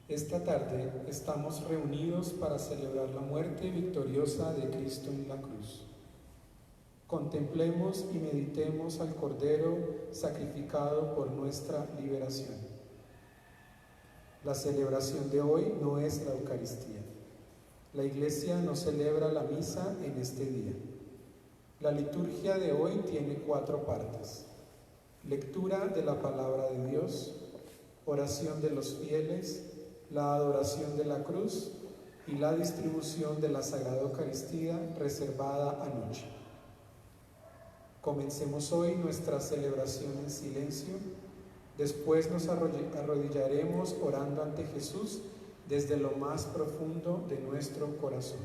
Esta tarde estamos reunidos para celebrar la muerte victoriosa de Cristo en la cruz. Contemplemos y meditemos al Cordero sacrificado por nuestra liberación. La celebración de hoy no es la Eucaristía. La Iglesia no celebra la misa en este día. La liturgia de hoy tiene 4 partes: lectura de la palabra de Dios, oración de los fieles, la adoración de la cruz y la distribución de la Sagrada Eucaristía reservada anoche. Comencemos hoy nuestra celebración en silencio. Después nos arrodillaremos orando ante Jesús desde lo más profundo de nuestro corazón.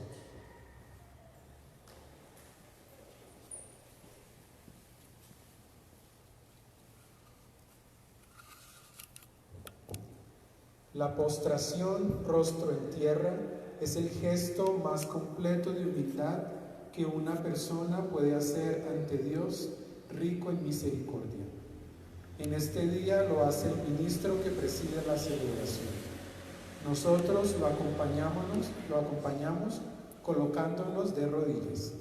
La postración, rostro en tierra, es el gesto más completo de humildad que una persona puede hacer ante Dios, rico en misericordia. En este día lo hace el ministro que preside la celebración. Nosotros lo acompañamos colocándonos de rodillas.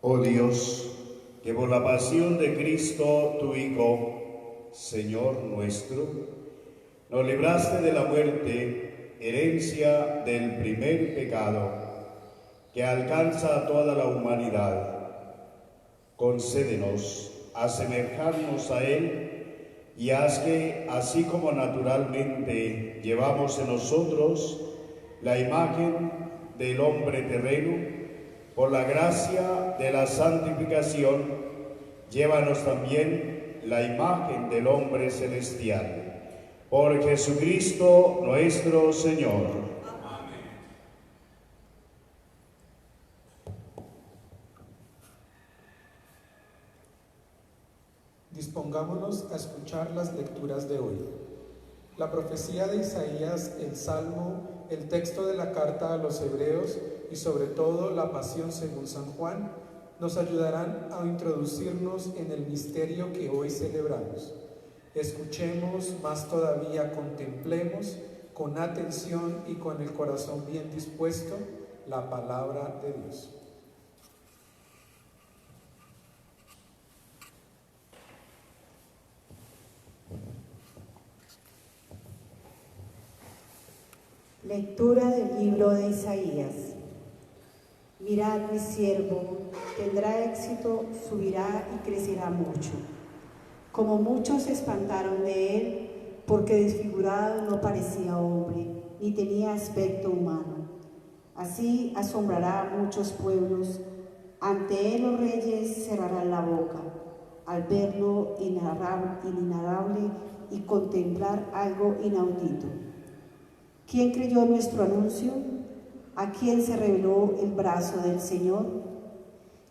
Oh Dios, que por la pasión de Cristo, tu Hijo, Señor nuestro, nos libraste de la muerte, herencia del primer pecado, que alcanza a toda la humanidad. Concédenos asemejarnos a Él y haz que, así como naturalmente llevamos en nosotros la imagen del hombre terreno, por la gracia de la santificación, llévanos también la imagen del hombre celestial. Por Jesucristo nuestro Señor. Amén. Dispongámonos a escuchar las lecturas de hoy. La profecía de Isaías, el Salmo, el texto de la carta a los Hebreos y sobre todo la Pasión según San Juan nos ayudarán a introducirnos en el misterio que hoy celebramos. Escuchemos, más todavía contemplemos con atención y con el corazón bien dispuesto la palabra de Dios. Lectura del libro de Isaías. Mirad, mi siervo, tendrá éxito, subirá y crecerá mucho. Como muchos se espantaron de él, porque desfigurado no parecía hombre, ni tenía aspecto humano. Así asombrará a muchos pueblos. Ante él los reyes cerrarán la boca, al verlo inenarrable y contemplar algo inaudito. ¿Quién creyó nuestro anuncio? ¿A quién se reveló el brazo del Señor?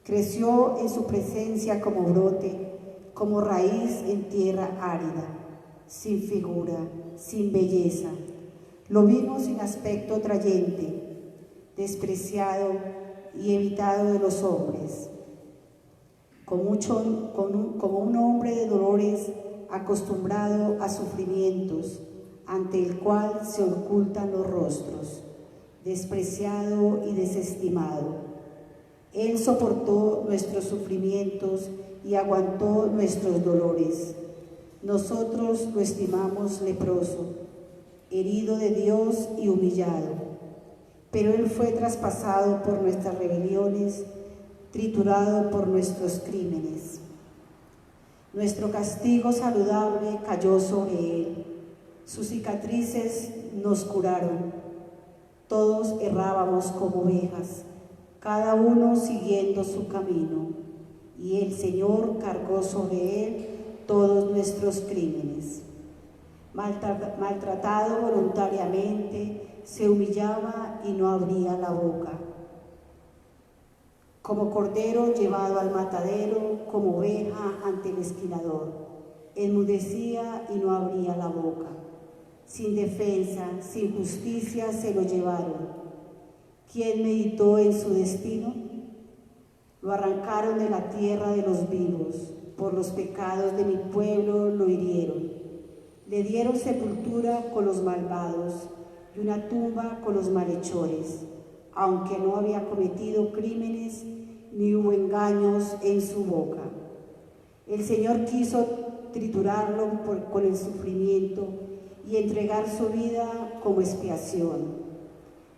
Creció en su presencia como brote, como raíz en tierra árida, sin figura, sin belleza. Lo vimos sin aspecto atrayente, despreciado y evitado de los hombres. Como un hombre de dolores, acostumbrado a sufrimientos, ante el cual se ocultan los rostros, despreciado y desestimado. Él soportó nuestros sufrimientos y aguantó nuestros dolores. Nosotros lo estimamos leproso, herido de Dios y humillado, pero Él fue traspasado por nuestras rebeliones, triturado por nuestros crímenes. Nuestro castigo saludable cayó sobre Él, sus cicatrices nos curaron. Todos errábamos como ovejas, cada uno siguiendo su camino, y el Señor cargó sobre Él todos nuestros crímenes. Maltratado voluntariamente, se humillaba y no abría la boca. Como cordero llevado al matadero, como oveja ante el esquilador, enmudecía y no abría la boca. Sin defensa, sin justicia se lo llevaron. ¿Quién meditó en su destino? Lo arrancaron de la tierra de los vivos, por los pecados de mi pueblo lo hirieron. Le dieron sepultura con los malvados y una tumba con los malhechores, aunque no había cometido crímenes ni hubo engaños en su boca. El Señor quiso triturarlo con el sufrimiento y entregar su vida como expiación.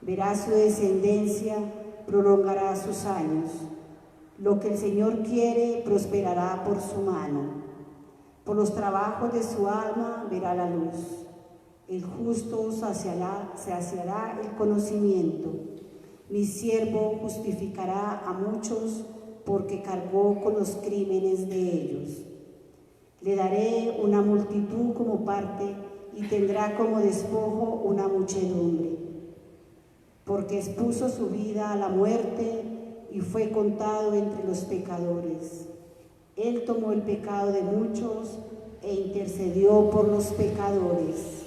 Verá su descendencia, prolongará sus años. Lo que el Señor quiere prosperará por su mano. Por los trabajos de su alma verá la luz. El justo saciará el conocimiento. Mi siervo justificará a muchos porque cargó con los crímenes de ellos. Le daré una multitud como parte y tendrá como despojo una muchedumbre. Porque expuso su vida a la muerte y fue contado entre los pecadores. Él tomó el pecado de muchos e intercedió por los pecadores.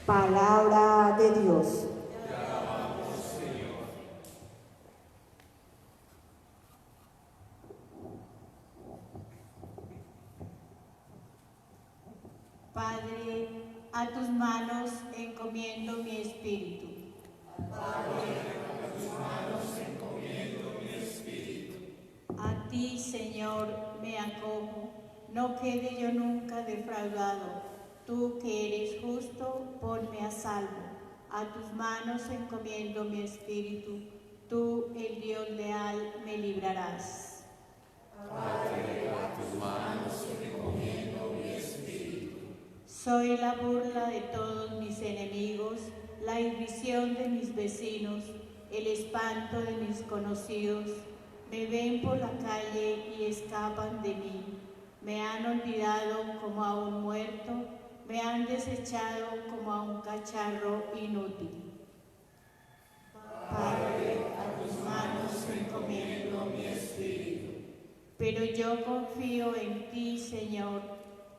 Palabra de Dios. Te alabamos, Señor. Padre, a tus manos encomiendo mi espíritu. Padre, a tus manos encomiendo mi espíritu. A ti, Señor, me acojo, no quede yo nunca defraudado. Tú que eres justo, ponme a salvo. A tus manos encomiendo mi espíritu. Tú, el Dios leal, me librarás. Padre, a tus manos encomiendo mi espíritu. Soy la burla de todos mis enemigos, la irrisión de mis vecinos, el espanto de mis conocidos. Me ven por la calle y escapan de mí. Me han olvidado como a un muerto, me han desechado como a un cacharro inútil. Padre, a tus manos encomiendo mi espíritu. Pero yo confío en ti, Señor.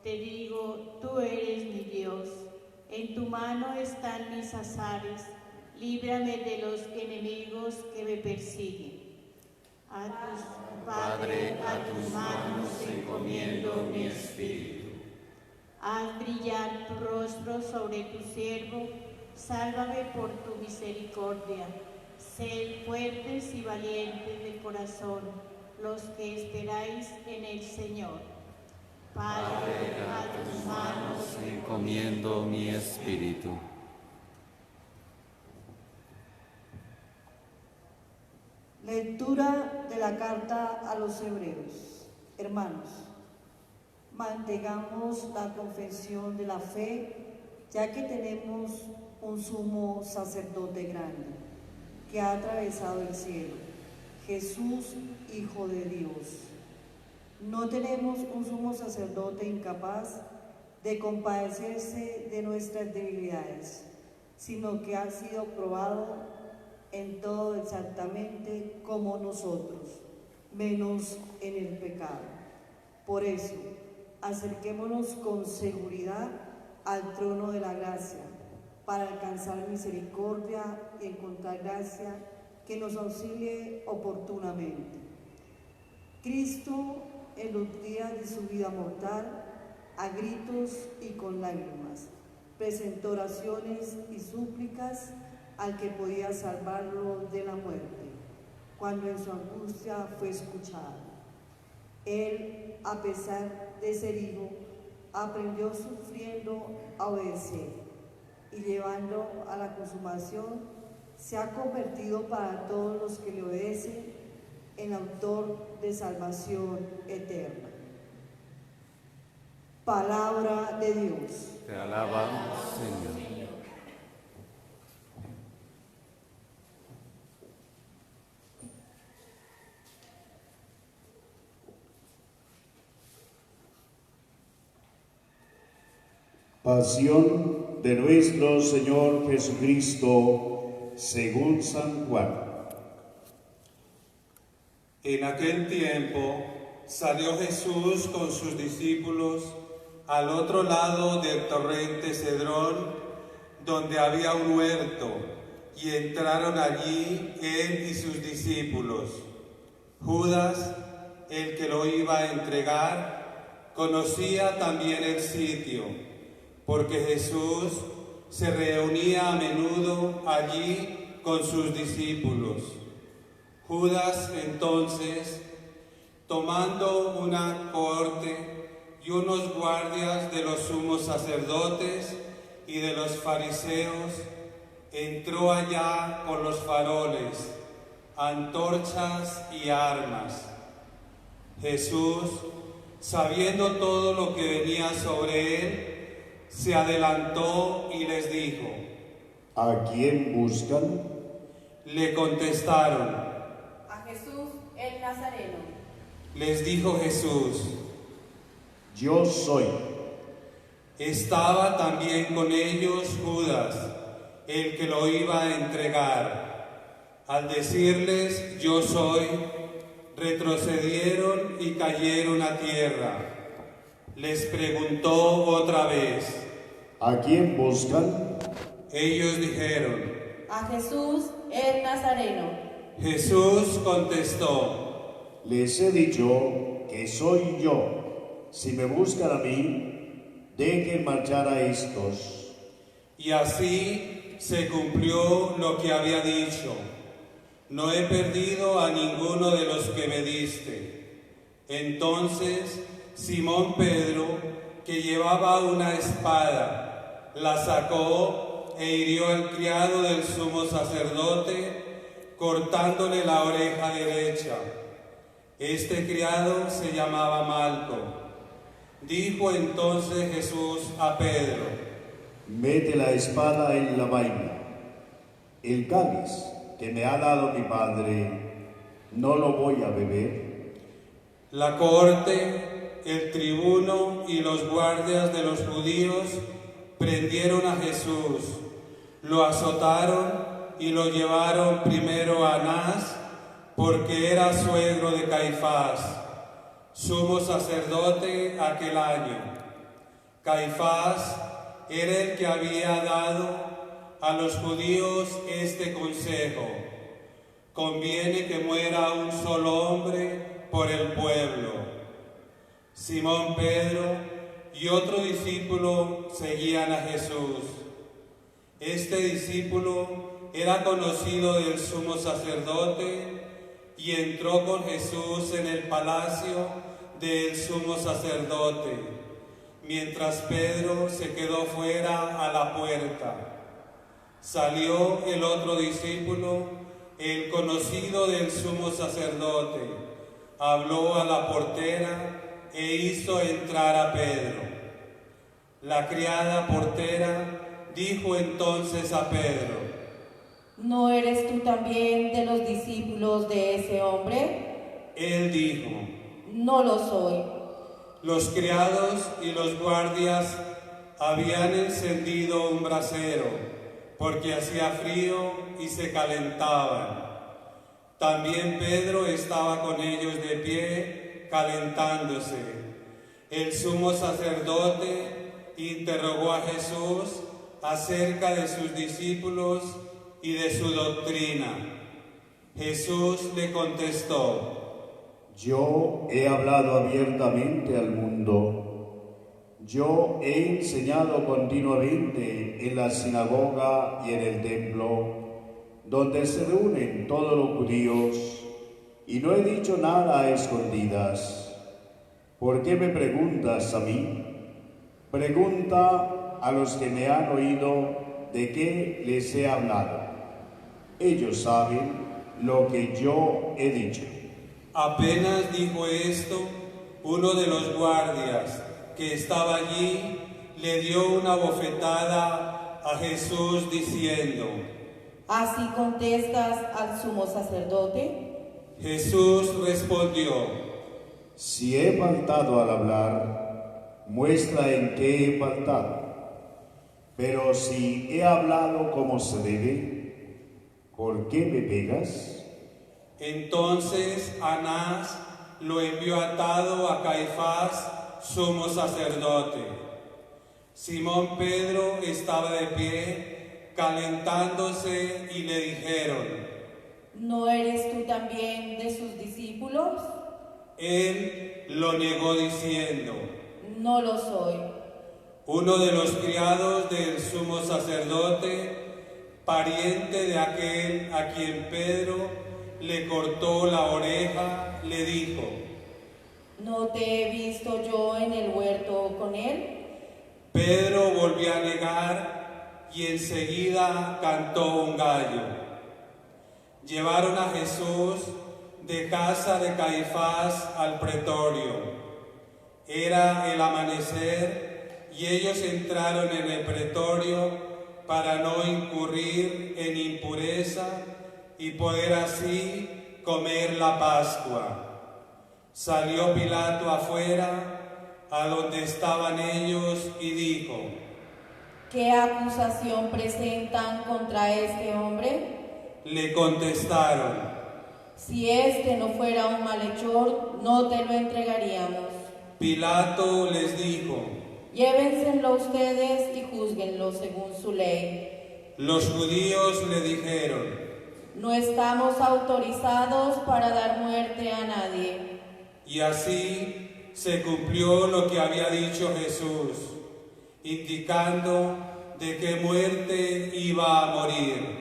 Te digo, tú eres mi Dios. En tu mano están mis azares. Líbrame de los enemigos que me persiguen. Padre, a tus manos encomiendo mi espíritu. Haz brillar tu rostro sobre tu siervo, sálvame por tu misericordia. Sed fuertes y valientes de corazón, los que esperáis en el Señor. Padre, a tus manos encomiendo mi espíritu. Lectura de la carta a los Hebreos. Hermanos, mantengamos la confesión de la fe, ya que tenemos un sumo sacerdote grande, que ha atravesado el cielo, Jesús, Hijo de Dios. No tenemos un sumo sacerdote incapaz de compadecerse de nuestras debilidades, sino que ha sido probado en todo exactamente como nosotros, menos en el pecado. Por eso, acerquémonos con seguridad al trono de la gracia, para alcanzar misericordia y encontrar gracia que nos auxilie oportunamente. Cristo, en los días de su vida mortal, a gritos y con lágrimas, presentó oraciones y súplicas al que podía salvarlo de la muerte, cuando en su angustia fue escuchado. Él, a pesar de ser hijo, aprendió sufriendo a obedecer y llevando a la consumación, se ha convertido para todos los que le obedecen en autor de salvación eterna. Palabra de Dios. Te alabamos, Señor. Pasión de nuestro Señor Jesucristo, según San Juan. En aquel tiempo salió Jesús con sus discípulos al otro lado del torrente Cedrón, donde había un huerto, y entraron allí él y sus discípulos. Judas, el que lo iba a entregar, conocía también el sitio, porque Jesús se reunía a menudo allí con sus discípulos. Judas entonces, tomando una cohorte y unos guardias de los sumos sacerdotes y de los fariseos, entró allá con los faroles, antorchas y armas. Jesús, sabiendo todo lo que venía sobre él, se adelantó y les dijo: ¿A quién buscan? Le contestaron: a Jesús el Nazareno. Les dijo Jesús: Yo soy. Estaba también con ellos Judas, el que lo iba a entregar. Al decirles: yo soy, retrocedieron y cayeron a tierra. Les preguntó otra vez: ¿A quién buscan? Ellos dijeron: a Jesús el Nazareno. Jesús contestó: Les he dicho que soy yo. Si me buscan a mí, dejen marchar a estos. Y así se cumplió lo que había dicho: no he perdido a ninguno de los que me diste. Entonces Simón Pedro, que llevaba una espada, la sacó e hirió al criado del sumo sacerdote, cortándole la oreja derecha. Este criado se llamaba Malco. Dijo entonces Jesús a Pedro: Mete la espada en la vaina. El cáliz que me ha dado mi padre, ¿no lo voy a beber? La corte, el tribuno y los guardias de los judíos prendieron a Jesús, lo azotaron y lo llevaron primero a Anás, porque era suegro de Caifás, sumo sacerdote aquel año. Caifás era el que había dado a los judíos este consejo: conviene que muera un solo hombre por el pueblo. Simón Pedro y otro discípulo seguían a Jesús. Este discípulo era conocido del sumo sacerdote y entró con Jesús en el palacio del sumo sacerdote, mientras Pedro se quedó fuera a la puerta. Salió el otro discípulo, el conocido del sumo sacerdote, habló a la portera e hizo entrar a Pedro. La criada portera dijo entonces a Pedro: ¿no eres tú también de los discípulos de ese hombre? Él dijo: no lo soy. Los criados y los guardias habían encendido un brasero, porque hacía frío y se calentaban. También Pedro estaba con ellos de pie, calentándose. El sumo sacerdote interrogó a Jesús acerca de sus discípulos y de su doctrina. Jesús le contestó: Yo he hablado abiertamente al mundo. Yo he enseñado continuamente en la sinagoga y en el templo, donde se reúnen todos los judíos, y no he dicho nada a escondidas. ¿Por qué me preguntas a mí? Pregunta a los que me han oído de qué les he hablado. Ellos saben lo que yo he dicho. Apenas dijo esto, uno de los guardias que estaba allí le dio una bofetada a Jesús diciendo: ¿Así contestas al sumo sacerdote? Jesús respondió: Si he faltado al hablar, muestra en qué he faltado. Pero si he hablado como se debe, ¿por qué me pegas? Entonces Anás lo envió atado a Caifás, sumo sacerdote. Simón Pedro estaba de pie, calentándose, y le dijeron: ¿No eres tú también de sus discípulos? Él lo negó diciendo: No lo soy. Uno de los criados del sumo sacerdote, pariente de aquel a quien Pedro le cortó la oreja, le dijo: ¿No te he visto yo en el huerto con él? Pedro volvió a negar y enseguida cantó un gallo. Llevaron a Jesús de casa de Caifás al pretorio. Era el amanecer y ellos entraron en el pretorio para no incurrir en impureza y poder así comer la Pascua. Salió Pilato afuera, a donde estaban ellos, y dijo: ¿Qué acusación presentan contra este hombre? Le contestaron: Si este no fuera un malhechor, no te lo entregaríamos. Pilato les dijo: Llévenselo ustedes y júzguenlo según su ley. Los judíos le dijeron: No estamos autorizados para dar muerte a nadie. Y así se cumplió lo que había dicho Jesús, indicando de qué muerte iba a morir.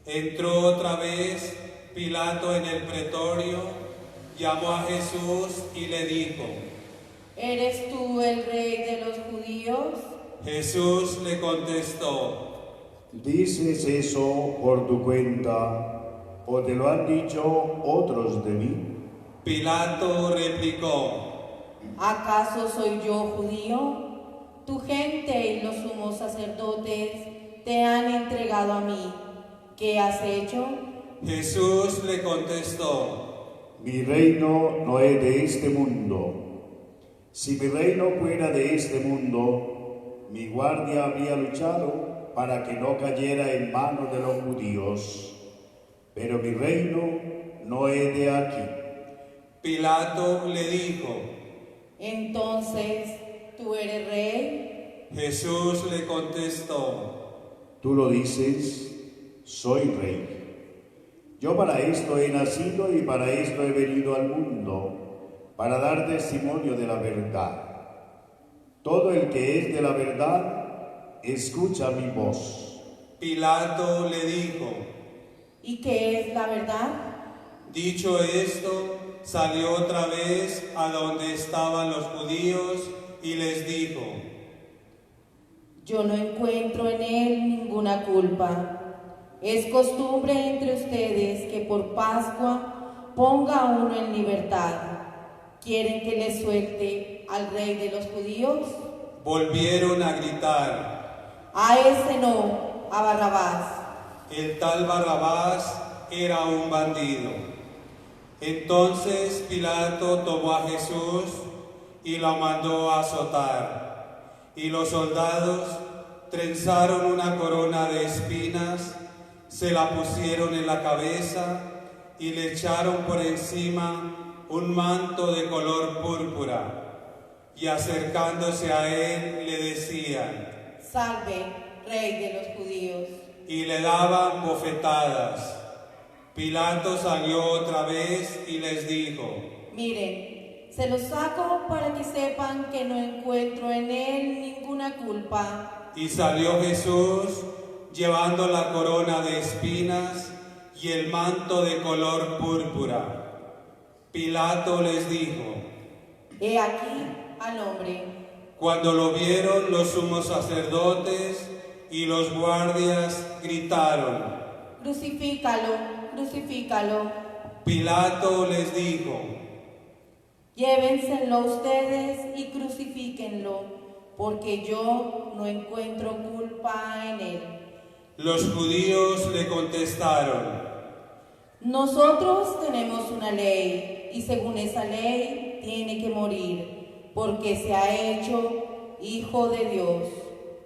Entró otra vez Pilato en el pretorio, llamó a Jesús y le dijo: ¿Eres tú el rey de los judíos? Jesús le contestó: ¿Dices eso por tu cuenta o te lo han dicho otros de mí? Pilato replicó: ¿Acaso soy yo judío? Tu gente y los sumos sacerdotes te han entregado a mí. ¿Qué has hecho? Jesús le contestó: Mi reino no es de este mundo. Si mi reino fuera de este mundo, mi guardia habría luchado para que no cayera en manos de los judíos. Pero mi reino no es de aquí. Pilato le dijo: Entonces, ¿tú eres rey? Jesús le contestó: Tú lo dices, soy rey. Yo para esto he nacido y para esto he venido al mundo, para dar testimonio de la verdad. Todo el que es de la verdad, escucha mi voz. Pilato le dijo: ¿Y qué es la verdad? Dicho esto, salió otra vez a donde estaban los judíos y les dijo: Yo no encuentro en él ninguna culpa. Es costumbre entre ustedes que por Pascua ponga a uno en libertad. ¿Quieren que les suelte al rey de los judíos? Volvieron a gritar: A ese no, a Barrabás. El tal Barrabás era un bandido. Entonces Pilato tomó a Jesús y lo mandó a azotar. Y los soldados trenzaron una corona de espinas, se la pusieron en la cabeza y le echaron por encima un manto de color púrpura. Y acercándose a él le decían: Salve, rey de los judíos. Y le daban bofetadas. Pilato salió otra vez y les dijo: Miren, se los saco para que sepan que no encuentro en él ninguna culpa. Y salió Jesús llevando la corona de espinas y el manto de color púrpura. Pilato les dijo: He aquí al hombre. Cuando lo vieron los sumos sacerdotes y los guardias gritaron: «Crucifícalo, crucifícalo». Pilato les dijo: «Llévenselo ustedes y crucifíquenlo, porque yo no encuentro culpa en él». Los judíos le contestaron: «Nosotros tenemos una ley, y según esa ley tiene que morir, porque se ha hecho Hijo de Dios».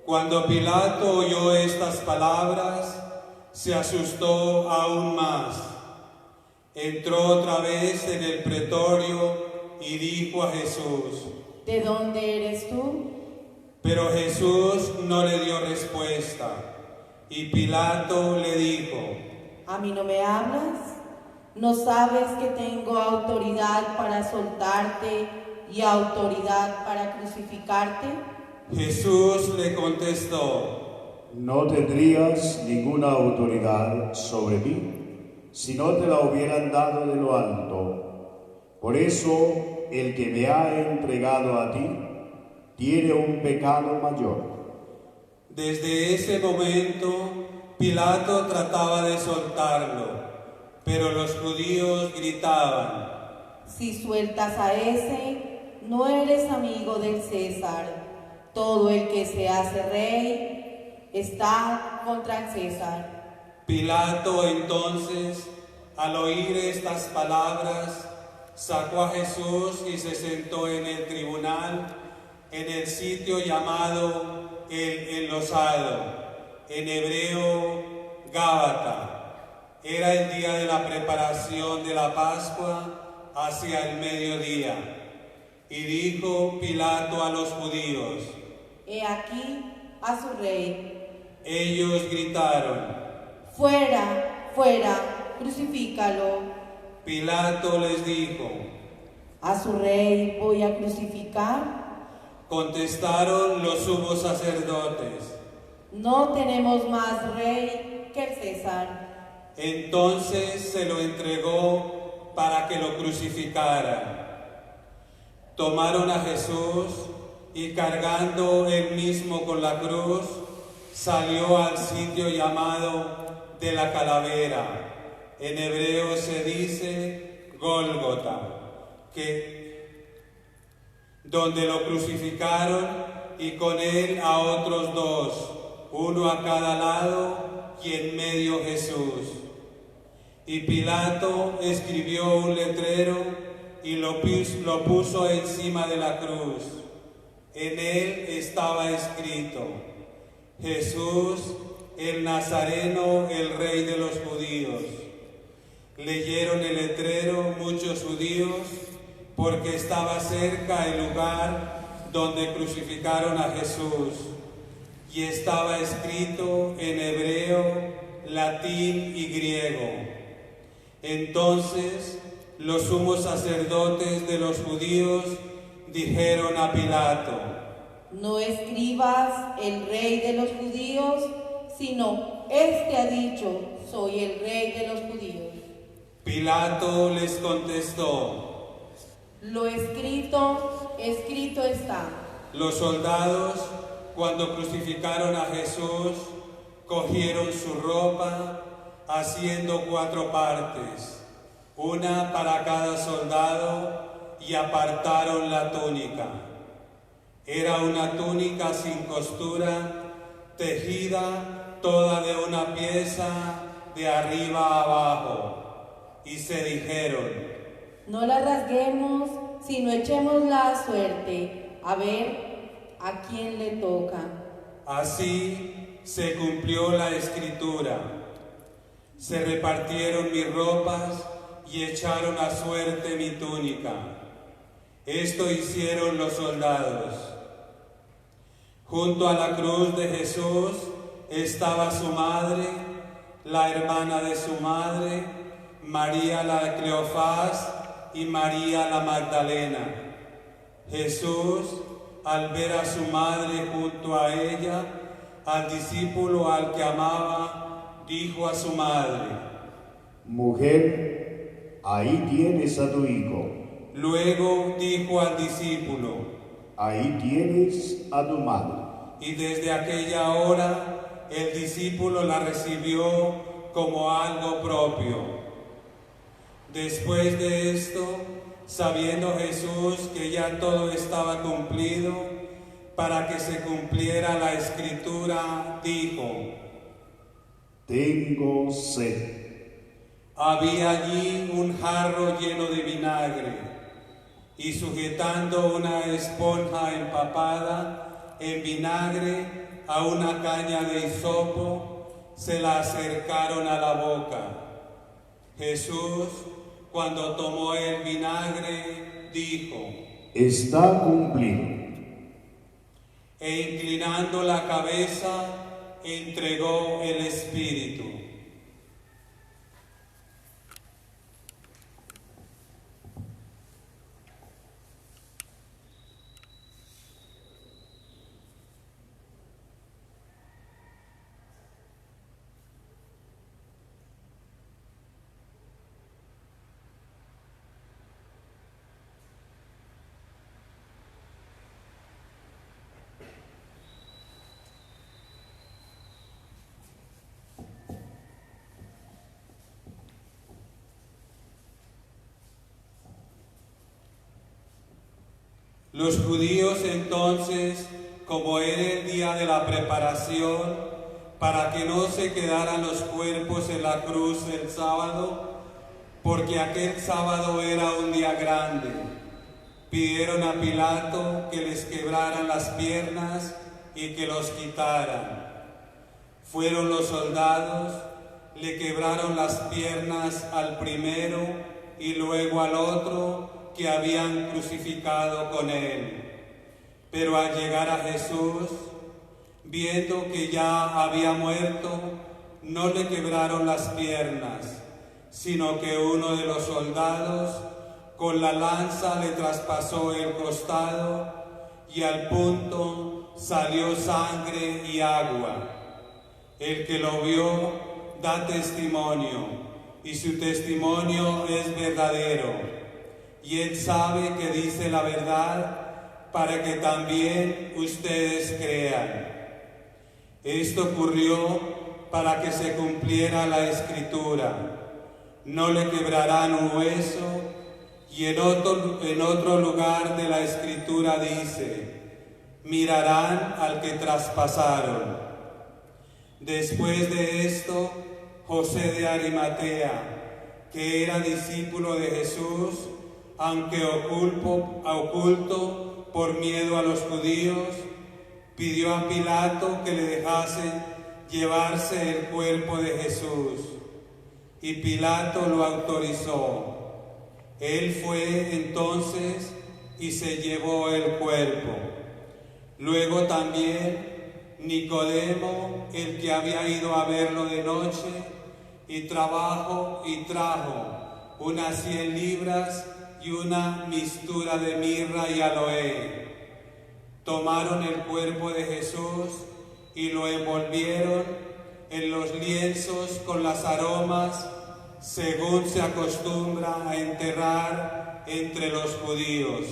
Cuando Pilato oyó estas palabras, se asustó aún más. Entró otra vez en el pretorio y dijo a Jesús: «¿De dónde eres tú?» Pero Jesús no le dio respuesta. Y Pilato le dijo: ¿A mí no me hablas? ¿No sabes que tengo autoridad para soltarte y autoridad para crucificarte? Jesús le contestó: No tendrías ninguna autoridad sobre mí si no te la hubieran dado de lo alto. Por eso, el que me ha entregado a ti tiene un pecado mayor. Desde ese momento, Pilato trataba de soltarlo, pero los judíos gritaban: Si sueltas a ese, no eres amigo del César. Todo el que se hace rey está contra el César. Pilato entonces, al oír estas palabras, sacó a Jesús y se sentó en el tribunal, en el sitio llamado el Enlosado, en hebreo Gábata. Era el día de la preparación de la Pascua, hacia el mediodía. Y dijo Pilato a los judíos: He aquí a su rey. Ellos gritaron: Fuera, fuera, crucifícalo. Pilato les dijo: ¿A su rey voy a crucificar? Contestaron los sumos sacerdotes: No tenemos más rey que el César. Entonces se lo entregó para que lo crucificaran. Tomaron a Jesús y, cargando él mismo con la cruz, salió al sitio llamado de la calavera. En hebreo se dice Gólgota, donde lo crucificaron, y con él a otros dos, uno a cada lado y en medio Jesús. Y Pilato escribió un letrero y lo puso encima de la cruz. En él estaba escrito: Jesús, el Nazareno, el Rey de los judíos. Leyeron el letrero muchos judíos, porque estaba cerca el lugar donde crucificaron a Jesús, y estaba escrito en hebreo, latín y griego. Entonces los sumos sacerdotes de los judíos dijeron a Pilato: No escribas el Rey de los judíos, sino este ha dicho: Soy el Rey de los judíos. Pilato les contestó: Lo escrito, escrito está. Los soldados, cuando crucificaron a Jesús, cogieron su ropa, haciendo 4 partes, una para cada soldado, y apartaron la túnica. Era una túnica sin costura, tejida toda de una pieza de arriba a abajo. Y se dijeron: No la rasguemos, sino echémosla a suerte, a ver a quién le toca. Así se cumplió la escritura. Se repartieron mis ropas y echaron a suerte mi túnica. Esto hicieron los soldados. Junto a la cruz de Jesús estaba su madre, la hermana de su madre, María la de Cleofás y María la Magdalena. Jesús, al ver a su madre junto a ella, al discípulo al que amaba, dijo a su madre: Mujer, ahí tienes a tu hijo. Luego dijo al discípulo: ahí tienes a tu madre. Y desde aquella hora el discípulo la recibió como algo propio. Después de esto, sabiendo Jesús que ya todo estaba cumplido, para que se cumpliera la escritura, dijo: tengo sed. Había allí un jarro lleno de vinagre, y sujetando una esponja empapada en vinagre a una caña de hisopo, se la acercaron a la boca. Jesús, cuando tomó el vinagre, dijo: está cumplido. E inclinando la cabeza, entregó el Espíritu. Los judíos entonces, como era el día de la preparación, para que no se quedaran los cuerpos en la cruz el sábado, porque aquel sábado era un día grande, pidieron a Pilato que les quebraran las piernas y que los quitaran. Fueron los soldados, le quebraron las piernas al primero y luego al otro, que habían crucificado con él. Pero al llegar a Jesús, viendo que ya había muerto, no le quebraron las piernas, sino que uno de los soldados con la lanza le traspasó el costado y al punto salió sangre y agua. El que lo vio da testimonio, y su testimonio es verdadero. Y él sabe que dice la verdad para que también ustedes crean. Esto ocurrió para que se cumpliera la escritura: no le quebrarán un hueso. Y en otro lugar de la escritura dice: mirarán al que traspasaron. Después de esto, José de Arimatea, que era discípulo de Jesús, aunque oculto por miedo a los judíos, pidió a Pilato que le dejase llevarse el cuerpo de Jesús, y Pilato lo autorizó. Él fue entonces y se llevó el cuerpo. Luego también Nicodemo, el que había ido a verlo de noche, y trajo unas 100 libras y una mistura de mirra y aloe. Tomaron el cuerpo de Jesús y lo envolvieron en los lienzos con las aromas, según se acostumbra a enterrar entre los judíos.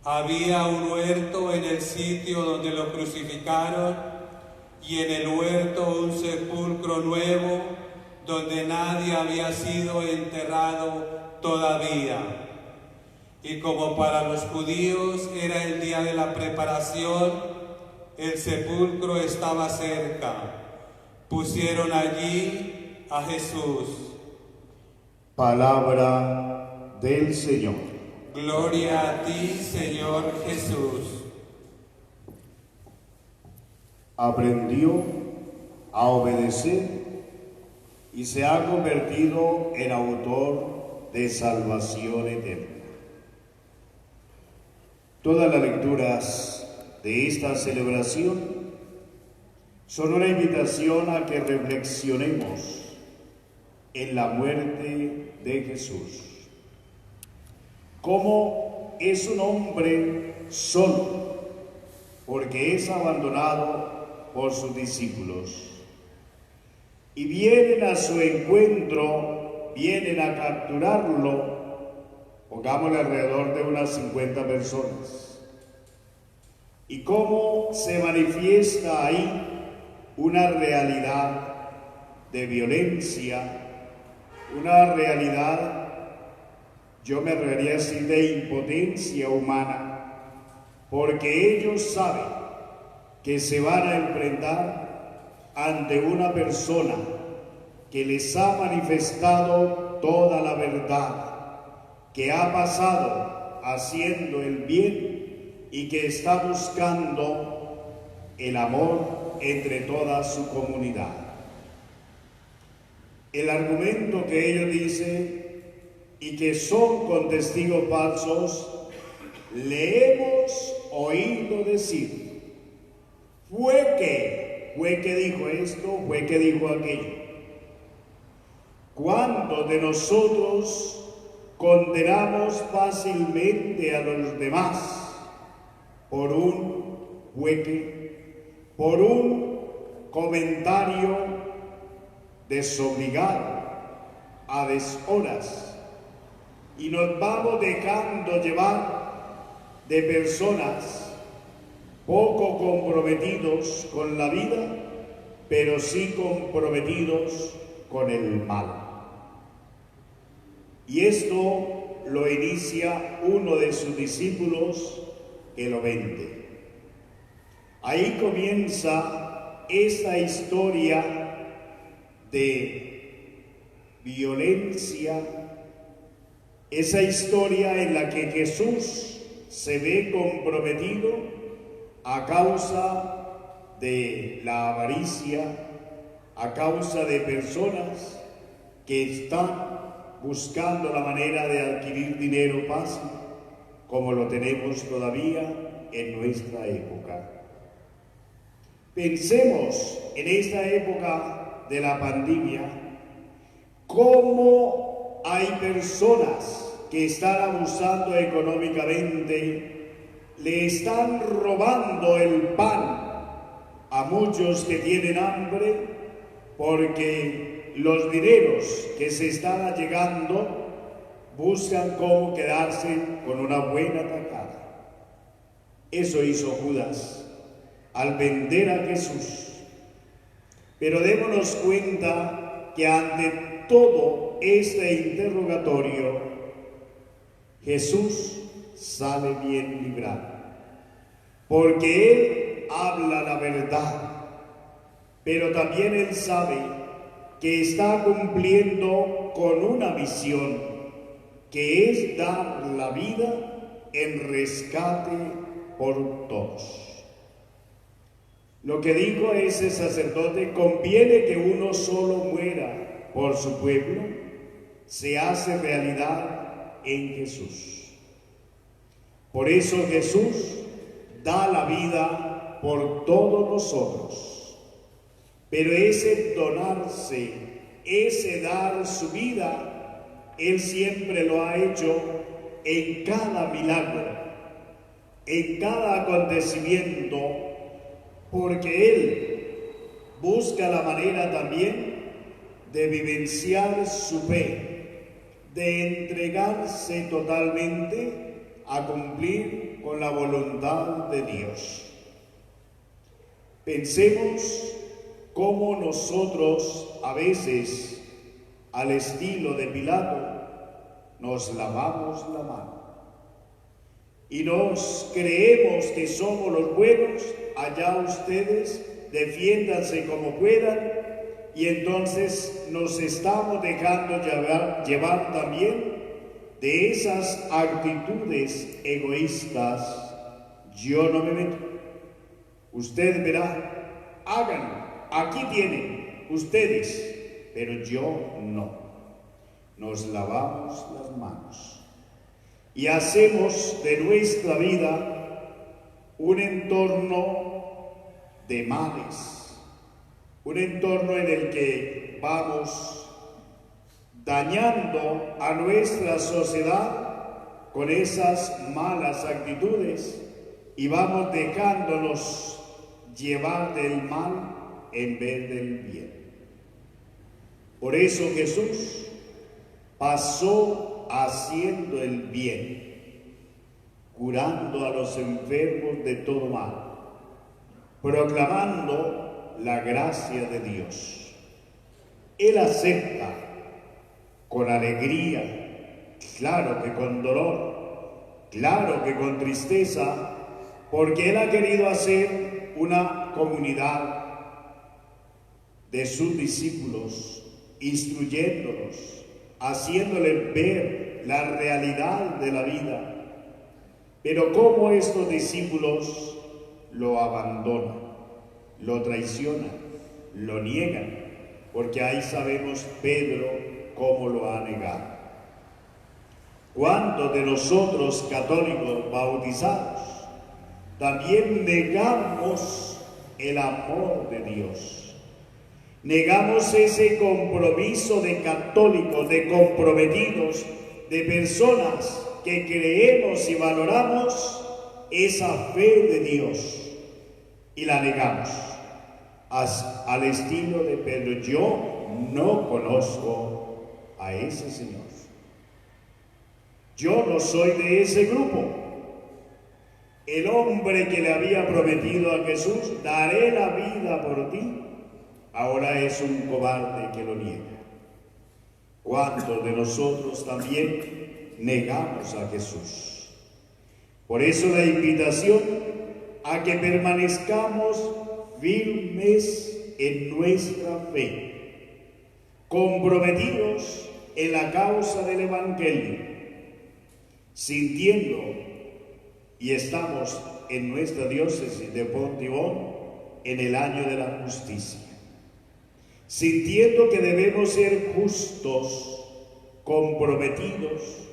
Había un huerto en el sitio donde lo crucificaron, y en el huerto un sepulcro nuevo donde nadie había sido enterrado todavía. Y como para los judíos era el día de la preparación, el sepulcro estaba cerca. Pusieron allí a Jesús. Palabra del Señor. Gloria a ti, Señor Jesús. Aprendió a obedecer y se ha convertido en autor de salvación eterna. Todas las lecturas de esta celebración son una invitación a que reflexionemos en la muerte de Jesús. Cómo es un hombre solo, porque es abandonado por sus discípulos. Y vienen a su encuentro, vienen a capturarlo, pongámosle alrededor de unas 50 personas. y cómo se manifiesta ahí una realidad de violencia, una realidad, yo me refería así, de impotencia humana, porque ellos saben que se van a enfrentar ante una persona que les ha manifestado toda la verdad, que ha pasado haciendo el bien y que está buscando el amor entre toda su comunidad. El argumento que ellos dicen y que son con testigos falsos, le hemos oído decir, fue que dijo esto, fue que dijo aquello. ¿Cuántos de nosotros condenamos fácilmente a los demás por un hueque, por un comentario desobligado, a deshoras, y nos vamos dejando llevar de personas poco comprometidos con la vida, pero sí comprometidos con el mal? Y esto lo inicia uno de sus discípulos que lo vende. Ahí comienza esta historia de violencia, esa historia en la que Jesús se ve comprometido a causa de la avaricia, a causa de personas que están buscando la manera de adquirir dinero fácil, como lo tenemos todavía en nuestra época. Pensemos en esta época de la pandemia, cómo hay personas que están abusando económicamente, le están robando el pan a muchos que tienen hambre, porque los dineros que se están allegando buscan cómo quedarse con una buena tajada. Eso hizo Judas al vender a Jesús. Pero démonos cuenta que ante todo este interrogatorio, Jesús sale bien librado, porque Él habla la verdad, pero también Él sabe que está cumpliendo con una misión, que es dar la vida en rescate por todos. Lo que dijo ese sacerdote, conviene que uno solo muera por su pueblo, se hace realidad en Jesús. Por eso Jesús da la vida por todos nosotros. Pero ese donarse, ese dar su vida, Él siempre lo ha hecho en cada milagro, en cada acontecimiento, porque Él busca la manera también de vivenciar su fe, de entregarse totalmente a cumplir con la voluntad de Dios. Pensemos cómo nosotros a veces, al estilo de Pilato, nos lavamos la mano y nos creemos que somos los buenos. Allá ustedes defiéndanse como puedan, y entonces nos estamos dejando llevar también de esas actitudes egoístas. Yo no me meto, usted verá, háganlo. Aquí tienen ustedes, pero yo no. Nos lavamos las manos y hacemos de nuestra vida un entorno de males, un entorno en el que vamos dañando a nuestra sociedad con esas malas actitudes y vamos dejándonos llevar del mal en vez del bien. Por eso Jesús pasó haciendo el bien, curando a los enfermos de todo mal, proclamando la gracia de Dios. Él acepta con alegría, claro que con dolor, claro que con tristeza, porque Él ha querido hacer una comunidad de sus discípulos, instruyéndolos, haciéndoles ver la realidad de la vida. Pero cómo estos discípulos lo abandonan, lo traicionan, lo niegan, porque ahí sabemos Pedro cómo lo ha negado. ¿Cuántos de nosotros católicos bautizados también negamos el amor de Dios? Negamos ese compromiso de católicos, de comprometidos, de personas que creemos y valoramos esa fe de Dios y la negamos al estilo de Pedro. Yo no conozco a ese Señor. Yo no soy de ese grupo. El hombre que le había prometido a Jesús, daré la vida por ti, ahora es un cobarde que lo niega. ¿Cuántos de nosotros también negamos a Jesús? Por eso la invitación a que permanezcamos firmes en nuestra fe, comprometidos en la causa del Evangelio, sintiendo, y estamos en nuestra diócesis de Pontibón en el año de la justicia, sintiendo que debemos ser justos, comprometidos,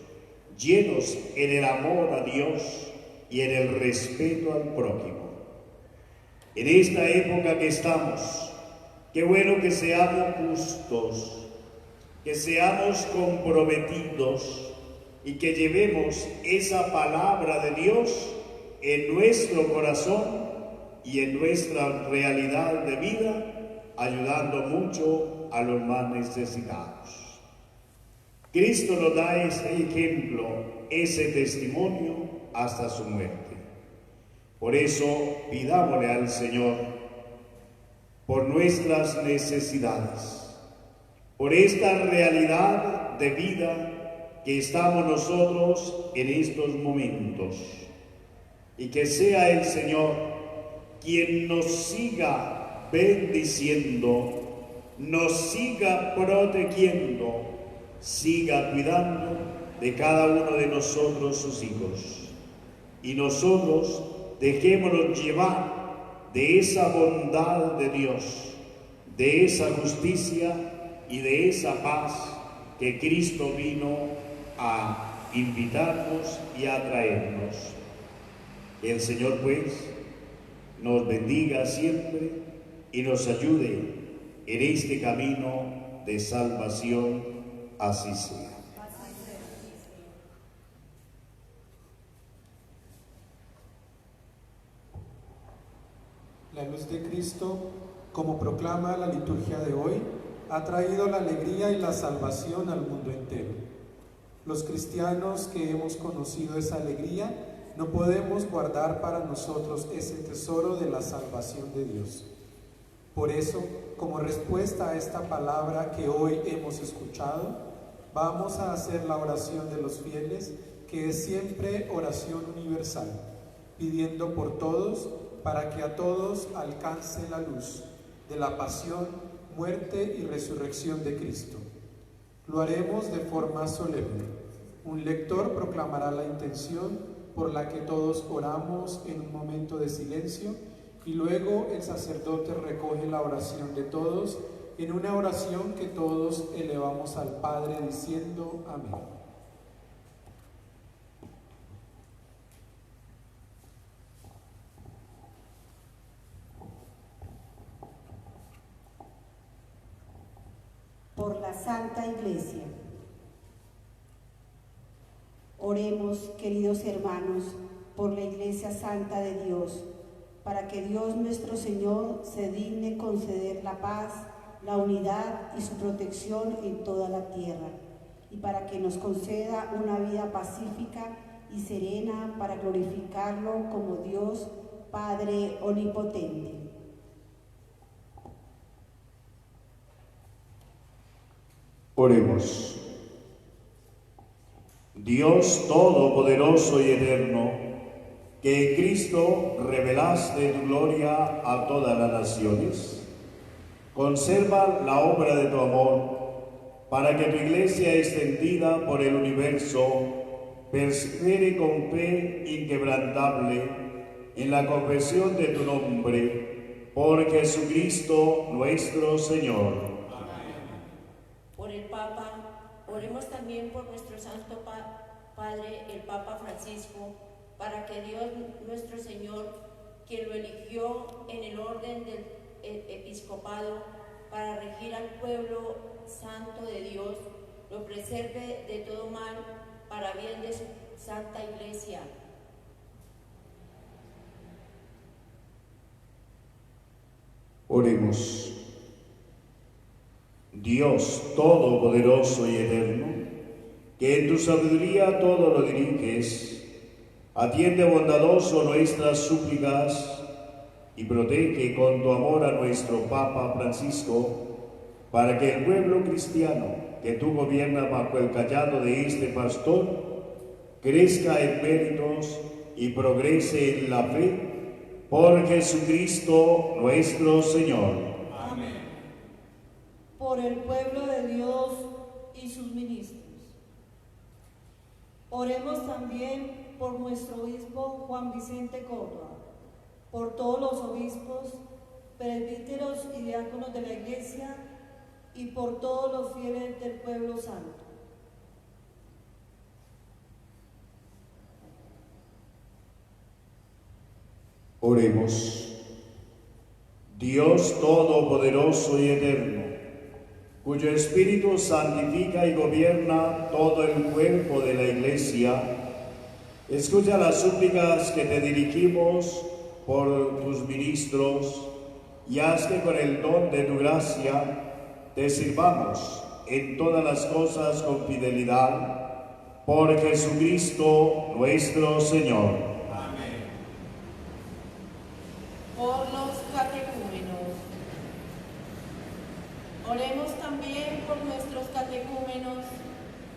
llenos en el amor a Dios y en el respeto al prójimo. En esta época que estamos, qué bueno que seamos justos, que seamos comprometidos y que llevemos esa palabra de Dios en nuestro corazón y en nuestra realidad de vida, ayudando mucho a los más necesitados. Cristo nos da ese ejemplo, ese testimonio hasta su muerte. Por eso pidámosle al Señor por nuestras necesidades, por esta realidad de vida que estamos nosotros en estos momentos, y que sea el Señor quien nos siga bendiciendo, nos siga protegiendo, siga cuidando de cada uno de nosotros, sus hijos. Y nosotros dejémonos llevar de esa bondad de Dios, de esa justicia y de esa paz que Cristo vino a invitarnos y a traernos. El Señor pues nos bendiga siempre y nos ayude en este camino de salvación, así sea. La luz de Cristo, como proclama la liturgia de hoy, ha traído la alegría y la salvación al mundo entero. Los cristianos que hemos conocido esa alegría, no podemos guardar para nosotros ese tesoro de la salvación de Dios. Por eso, como respuesta a esta palabra que hoy hemos escuchado, vamos a hacer la oración de los fieles, que es siempre oración universal, pidiendo por todos, para que a todos alcance la luz de la pasión, muerte y resurrección de Cristo. Lo haremos de forma solemne. Un lector proclamará la intención por la que todos oramos en un momento de silencio, y luego el sacerdote recoge la oración de todos en una oración que todos elevamos al Padre diciendo amén. Por la Santa Iglesia. Oremos, queridos hermanos, por la Iglesia Santa de Dios, para que Dios nuestro Señor se digne conceder la paz, la unidad y su protección en toda la tierra, y para que nos conceda una vida pacífica y serena para glorificarlo como Dios Padre Omnipotente. Oremos. Dios Todopoderoso y Eterno, que en Cristo revelaste tu gloria a todas las naciones, conserva la obra de tu amor, para que tu Iglesia extendida por el universo persevere con fe inquebrantable en la confesión de tu nombre, por Jesucristo nuestro Señor. Amén. Por el Papa, oremos también por nuestro Santo Padre, el Papa Francisco, para que Dios nuestro Señor, quien lo eligió en el orden del episcopado para regir al pueblo santo de Dios, lo preserve de todo mal para bien de su santa Iglesia. Oremos. Dios Todopoderoso y Eterno, que en tu sabiduría todo lo diriges, atiende bondadoso nuestras súplicas y protege con tu amor a nuestro Papa Francisco, para que el pueblo cristiano que tú gobiernas bajo el cayado de este pastor crezca en méritos y progrese en la fe, por Jesucristo nuestro Señor. Amén. Por el pueblo de Dios y sus ministros. Oremos también por nuestro obispo Juan Vicente Córdoba, por todos los obispos, presbíteros y diáconos de la Iglesia y por todos los fieles del pueblo santo. Oremos. Dios Todopoderoso y Eterno, cuyo Espíritu santifica y gobierna todo el cuerpo de la Iglesia, escucha las súplicas que te dirigimos por tus ministros y haz que con el don de tu gracia te sirvamos en todas las cosas con fidelidad, por Jesucristo nuestro Señor. Por los catecúmenos. Oremos también por nuestros catecúmenos,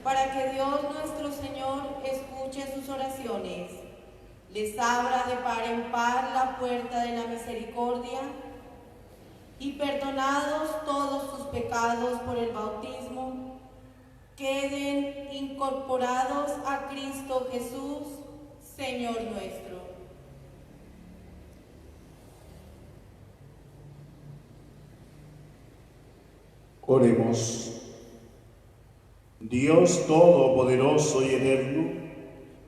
para que Dios nuestro Señor escuche sus oraciones, les abra de par en par la puerta de la misericordia, y perdonados todos sus pecados por el bautismo, queden incorporados a Cristo Jesús, Señor nuestro. Oremos. Dios Todopoderoso y Eterno,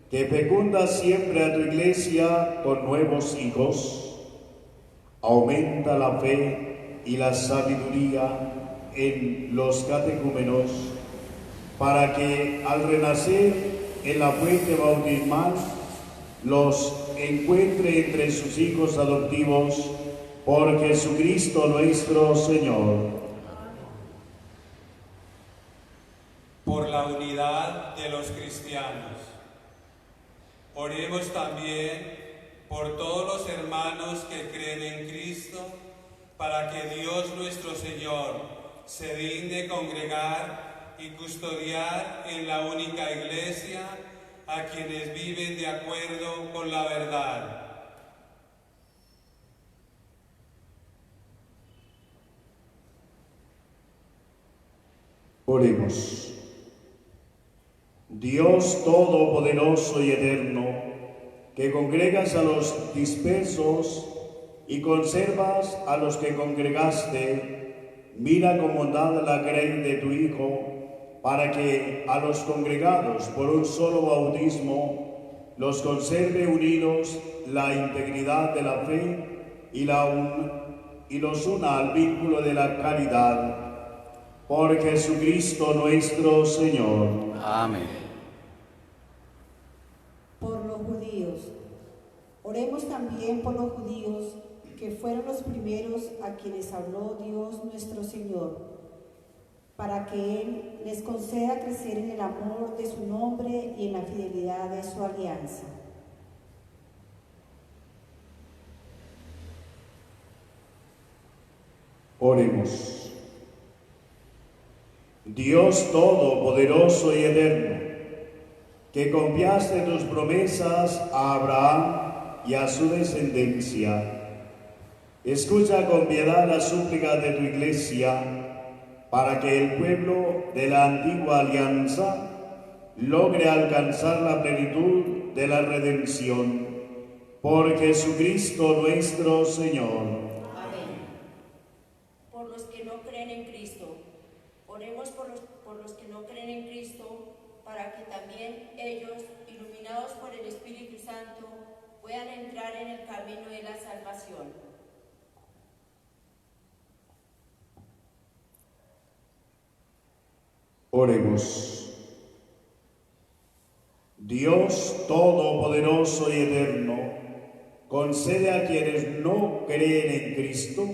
que fecunda siempre a tu Iglesia con nuevos hijos, aumenta la fe y la sabiduría en los catecúmenos, para que al renacer en la fuente bautismal los encuentre entre sus hijos adoptivos, por Jesucristo nuestro Señor. Por la unidad de los cristianos. Oremos también por todos los hermanos que creen en Cristo, para que Dios nuestro Señor se digne congregar y custodiar en la única Iglesia a quienes viven de acuerdo con la verdad. Oremos. Dios Todopoderoso y Eterno, que congregas a los dispersos y conservas a los que congregaste, mira con bondad la grey de tu Hijo, para que a los congregados por un solo bautismo los conserve unidos la integridad de la fe y los una al vínculo de la caridad. Por Jesucristo nuestro Señor. Amén. Por los judíos. Oremos también por los judíos, que fueron los primeros a quienes habló Dios nuestro Señor. para que Él les conceda crecer en el amor de su nombre y en la fidelidad de su alianza. Oremos. Dios Todopoderoso y Eterno, que confiaste tus promesas a Abraham y a su descendencia, escucha con piedad las súplicas de tu Iglesia, para que el pueblo de la antigua alianza logre alcanzar la plenitud de la redención. Por Jesucristo nuestro Señor. Amén. Por los que no creen en Cristo, oremos por los que no creen en Cristo, para que también ellos, iluminados por el Espíritu Santo, puedan entrar en el camino de la salvación. Oremos. Dios Todopoderoso y Eterno, concede a quienes no creen en Cristo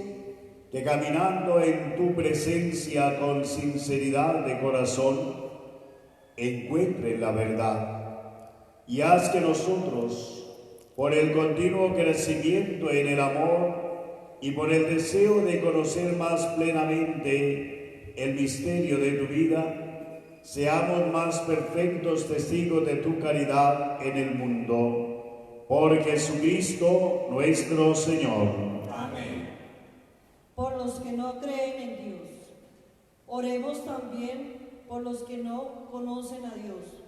que caminando en tu presencia con sinceridad de corazón encuentren la verdad, y haz que nosotros, por el continuo crecimiento en el amor y por el deseo de conocer más plenamente el misterio de tu vida, seamos más perfectos testigos de tu caridad en el mundo. Por Jesucristo nuestro Señor. Amén. Por los que no creen en Dios, oremos también por los que no conocen a Dios,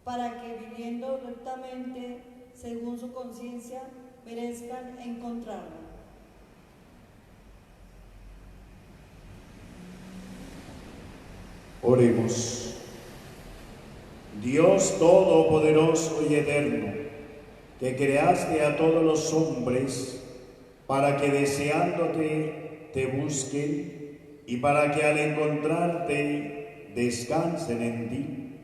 para que viviendo rectamente según su conciencia merezcan encontrarlo. Oremos. Dios Todopoderoso y Eterno, que creaste a todos los hombres para que deseándote te busquen y para que al encontrarte descansen en ti,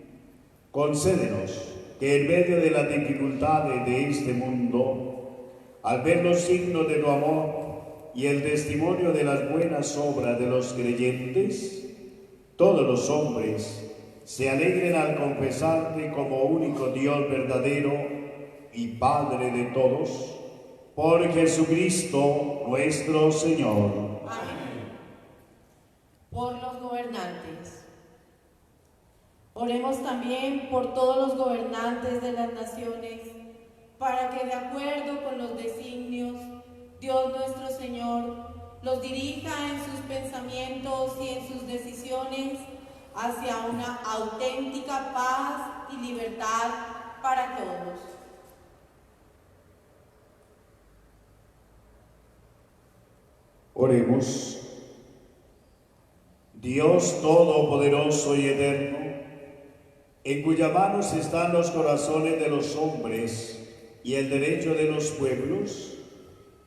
concédenos que en medio de las dificultades de este mundo, al ver los signos de tu amor y el testimonio de las buenas obras de los creyentes, todos los hombres se alegren al confesarte como único Dios verdadero y Padre de todos, por Jesucristo nuestro Señor. Amén. Por los gobernantes. Oremos también por todos los gobernantes de las naciones, para que de acuerdo con los designios, Dios nuestro Señor los dirija en sus pensamientos y en sus decisiones hacia una auténtica paz y libertad para todos. Oremos. Dios Todopoderoso y Eterno, en cuyas manos están los corazones de los hombres y el derecho de los pueblos,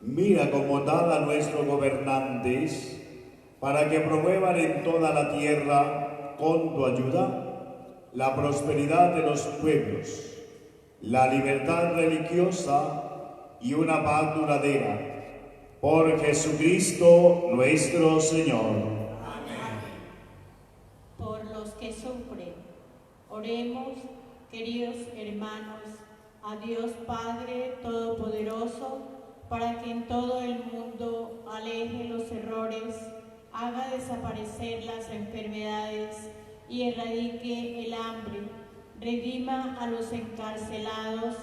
mira con bondad a nuestros gobernantes, para que promuevan en toda la tierra, con tu ayuda, la prosperidad de los pueblos, la libertad religiosa y una paz duradera. Por Jesucristo nuestro Señor. Amén. Por los que sufren, oremos, queridos hermanos, a Dios Padre Todopoderoso, para que en todo el mundo aleje los errores, haga desaparecer las enfermedades y erradique el hambre, redima a los encarcelados,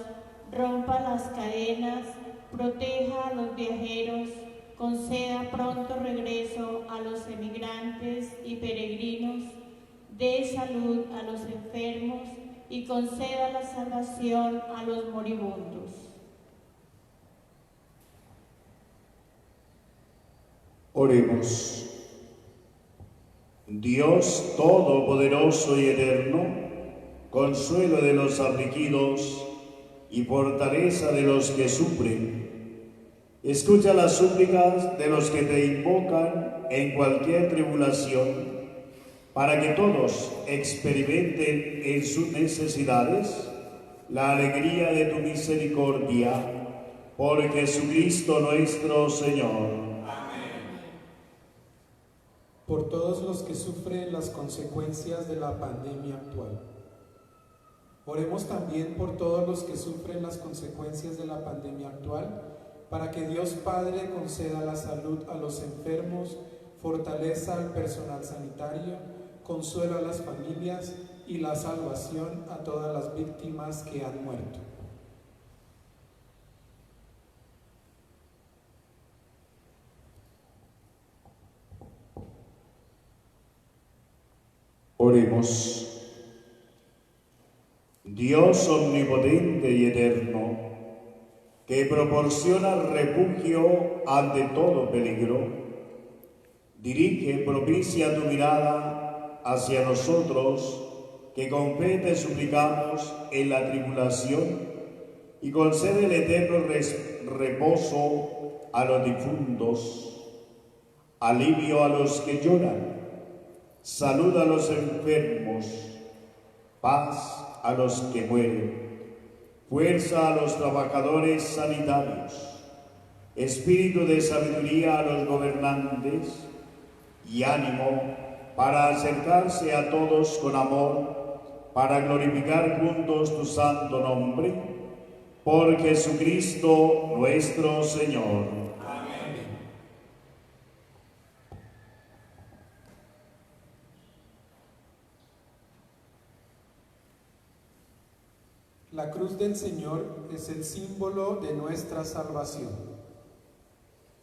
rompa las cadenas, proteja a los viajeros, conceda pronto regreso a los emigrantes y peregrinos, dé salud a los enfermos y conceda la salvación a los moribundos. Oremos. Dios Todopoderoso y Eterno, consuelo de los afligidos y fortaleza de los que sufren, escucha las súplicas de los que te invocan en cualquier tribulación, para que todos experimenten en sus necesidades la alegría de tu misericordia, por Jesucristo nuestro Señor. por todos los que sufren las consecuencias de la pandemia actual. Oremos también por todos los que sufren las consecuencias de la pandemia actual, para que Dios Padre conceda la salud a los enfermos, fortaleza al personal sanitario, consuelo a las familias y la salvación a todas las víctimas que han muerto. Oremos. Dios omnipotente y eterno, que proporciona refugio ante todo peligro, dirige propicia tu mirada hacia nosotros, que con fe te suplicamos en la tribulación, y concede el eterno reposo a los difuntos, alivio a los que lloran, salud a los enfermos, paz a los que mueren, fuerza a los trabajadores sanitarios, espíritu de sabiduría a los gobernantes y ánimo para acercarse a todos con amor, para glorificar juntos tu santo nombre, por Jesucristo nuestro Señor. Amén. La cruz del Señor es el símbolo de nuestra salvación.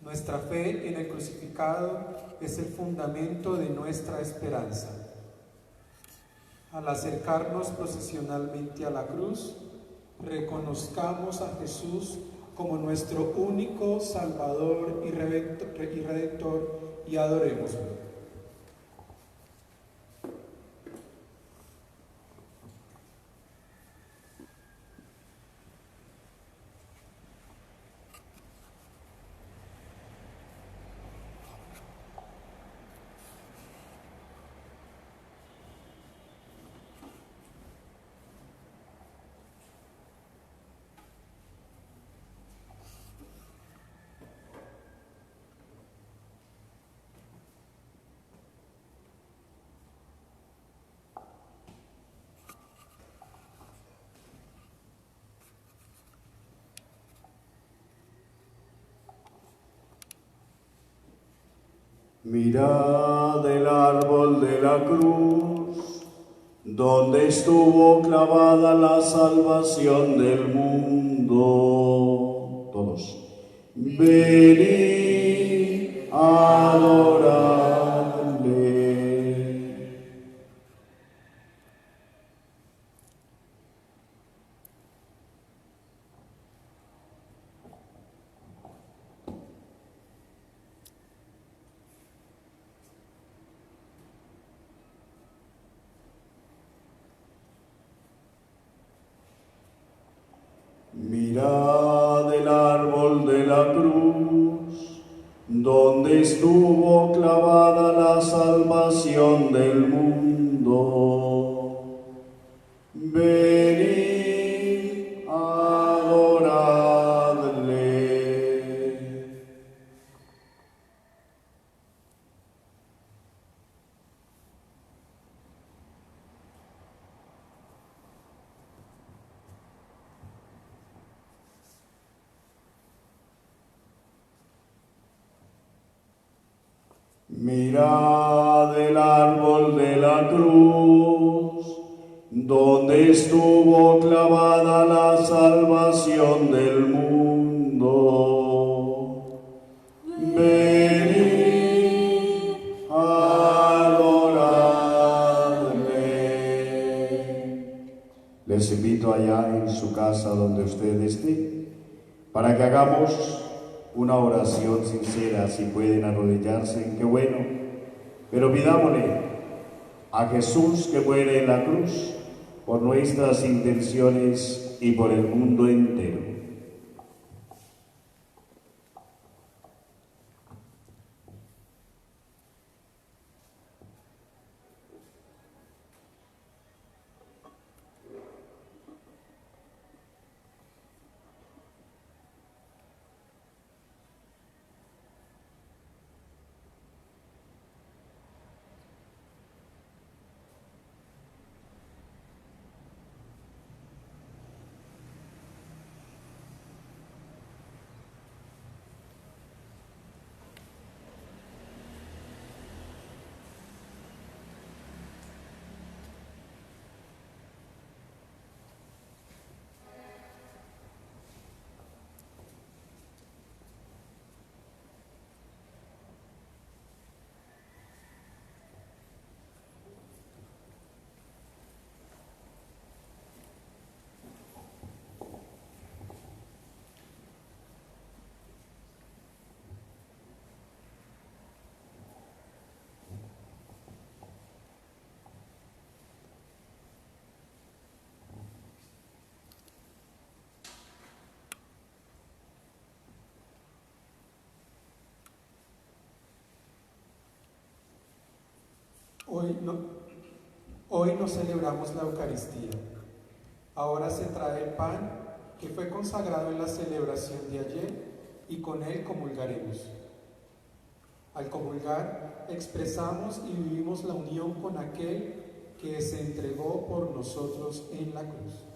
Nuestra fe en el crucificado es el fundamento de nuestra esperanza. Al acercarnos procesionalmente a la cruz, reconozcamos a Jesús como nuestro único Salvador y Redentor y adorémoslo. Mirad el árbol de la cruz, donde estuvo clavada la salvación del mundo. Todos. Venid a adorarle. Mirad el árbol de la cruz, donde estuvo clavada la salvación del mundo. Venid a adorarle. Mirad el árbol de la cruz, donde estuvo clavada la salvación del mundo. Venid a adorarle. Les invito allá en su casa donde usted esté, para que hagamos una oración sincera. Si pueden arrodillarse, qué bueno, pero pidámosle a Jesús, que muere en la cruz, por nuestras intenciones y por el mundo entero. Hoy no celebramos la Eucaristía. Ahora se trae el pan que fue consagrado en la celebración de ayer y con él comulgaremos. Al comulgar expresamos y vivimos la unión con aquel que se entregó por nosotros en la cruz.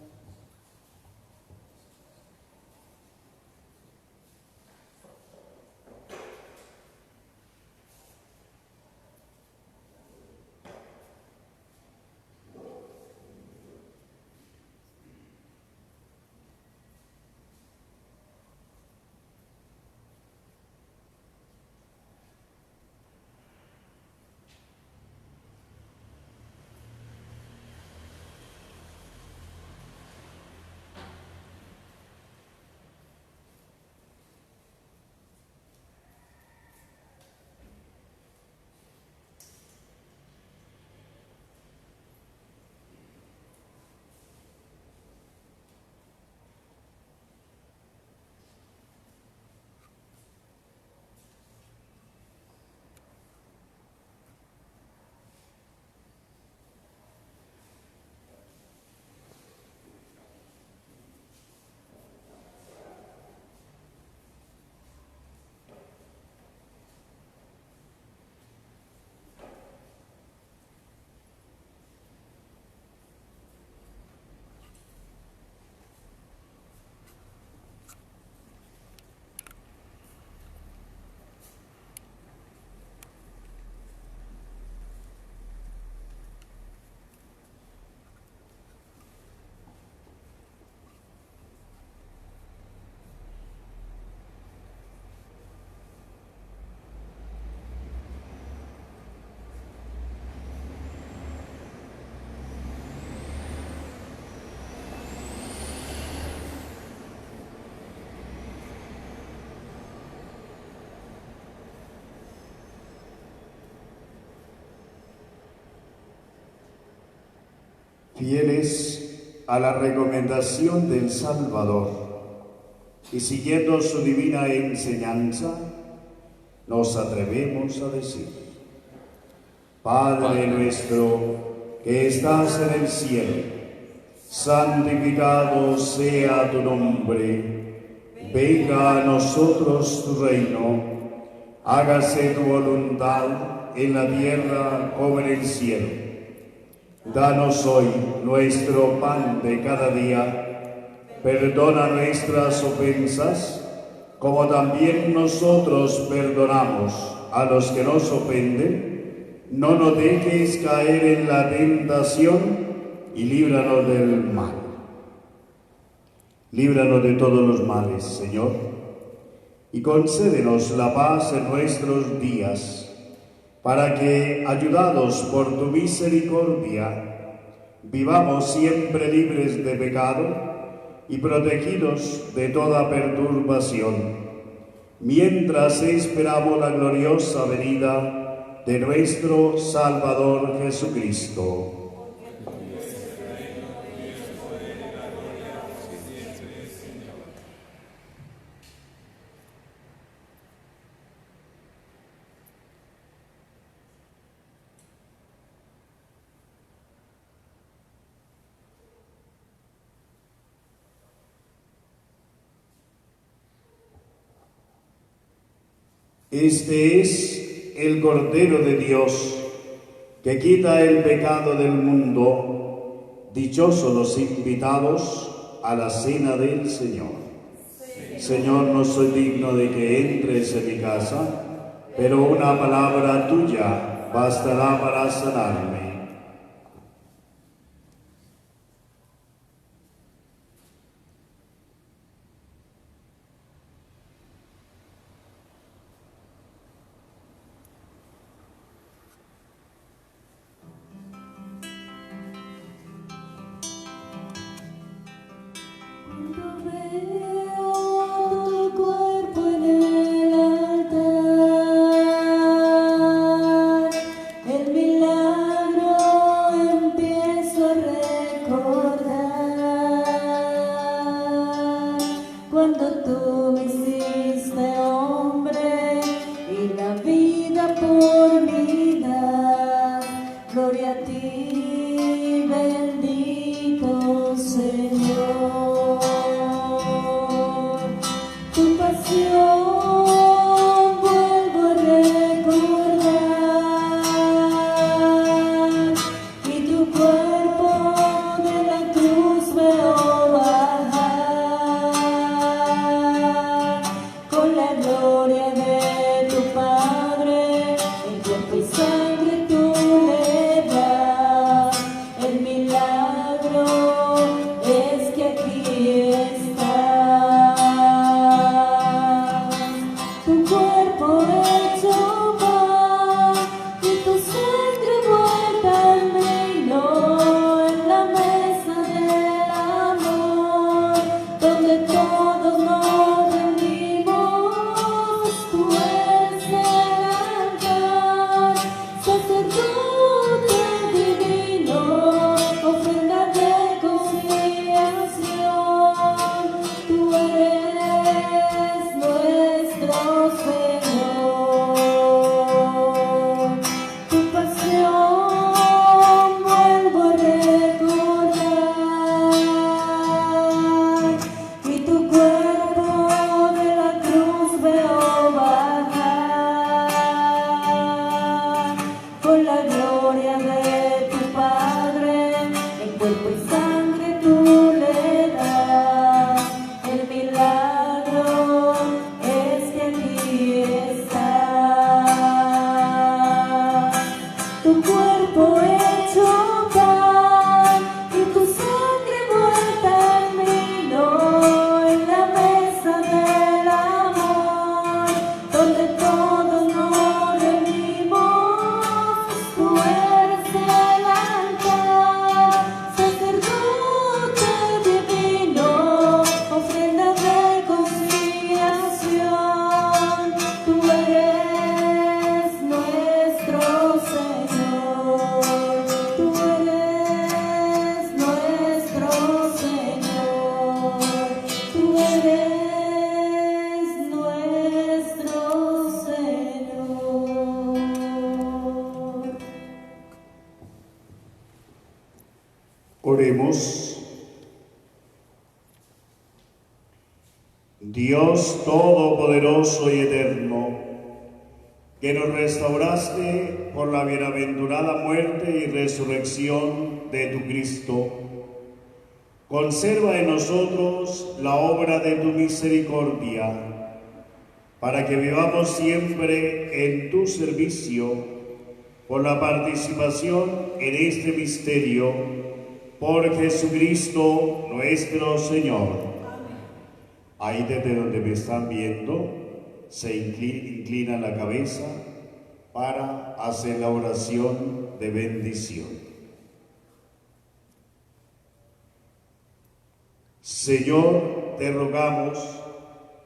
Fieles a la recomendación del Salvador y siguiendo su divina enseñanza, nos atrevemos a decir: Padre nuestro que estás en el cielo, santificado sea tu nombre, venga a nosotros tu reino, hágase tu voluntad en la tierra como en el cielo. Danos hoy nuestro pan de cada día, perdona nuestras ofensas, como también nosotros perdonamos a los que nos ofenden. No nos dejes caer en la tentación y líbranos del mal. Líbranos de todos los males, Señor, y concédenos la paz en nuestros días, para que, ayudados por tu misericordia, vivamos siempre libres de pecado y protegidos de toda perturbación, mientras esperamos la gloriosa venida de nuestro Salvador Jesucristo. Este es el Cordero de Dios, que quita el pecado del mundo. Dichosos los invitados a la cena del Señor. Señor, no soy digno de que entres en mi casa, pero una palabra tuya bastará para sanarme. El milagro Oremos. Dios Todopoderoso y Eterno, que nos restauraste por la bienaventurada muerte y resurrección de tu Cristo, conserva en nosotros la obra de tu misericordia, para que vivamos siempre en tu servicio, por la participación en este misterio, por Jesucristo nuestro Señor. Ahí desde donde me están viendo, se inclina la cabeza para hacer la oración de bendición. Señor, te rogamos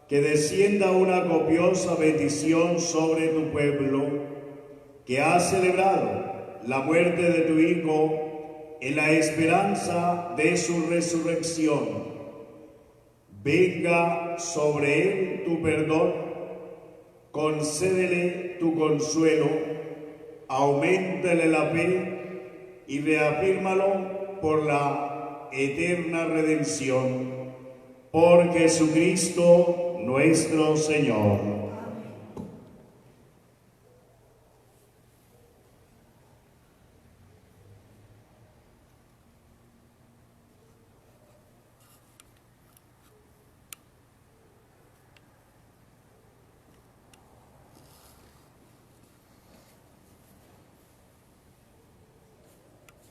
que descienda una copiosa bendición sobre tu pueblo, que ha celebrado la muerte de tu Hijo en la esperanza de su resurrección. Venga sobre él tu perdón, concédele tu consuelo, auméntale la fe y reafírmalo por la eterna redención. Por Jesucristo nuestro Señor.